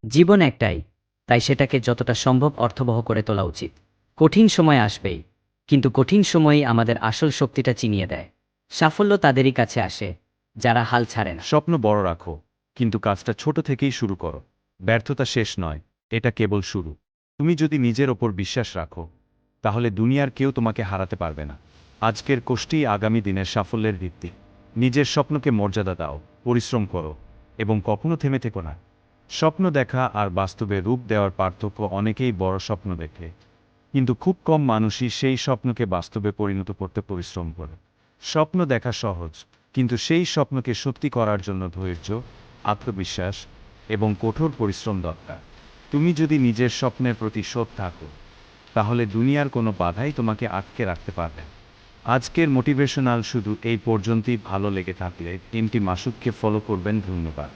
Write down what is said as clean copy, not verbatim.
জীবন একটাই, তাই সেটাকে যতটা সম্ভব অর্থবহ করে তোলা উচিত। কঠিন সময় আসবেই, কিন্তু কঠিন সময়ই আমাদের আসল শক্তিটা চিনিয়ে দেয়। সাফল্য তাদেরই কাছে আসে যারা হাল ছাড়ে না। স্বপ্ন বড় রাখো, কিন্তু কাজটা ছোট থেকেই শুরু করো। ব্যর্থতা শেষ নয়, এটা কেবল শুরু। তুমি যদি নিজের ওপর বিশ্বাস রাখো, তাহলে দুনিয়ার কেউ তোমাকে হারাতে পারবে না। আজকের কষ্টই আগামী দিনের সাফল্যের ভিত্তি। নিজের স্বপ্নকে মর্যাদা দাও, পরিশ্রম করো, এবং কখনো থেমে থেকো না। স্বপ্ন দেখা আর বাস্তবে রূপ দেওয়ার পার্থক্য: অনেকেই বড় স্বপ্ন দেখে, কিন্তু খুব কম মানুষই সেই স্বপ্নকে বাস্তবে পরিণত করতে পরিশ্রম করে। স্বপ্ন দেখা সহজ, কিন্তু সেই স্বপ্নকে সত্যি করার জন্য ধৈর্য, আত্মবিশ্বাস এবং কঠোর পরিশ্রম দরকার। তুমি যদি নিজের স্বপ্নের প্রতি সৎ থাকো, তাহলে দুনিয়ার কোনো বাধাই তোমাকে আটকে রাখতে পারবে না। আজকের মোটিভেশনাল শুধু এই পর্যন্তই। ভালো লেগে থাকলে টিমটি মাসুদকে ফলো করবেন। ধন্যবাদ।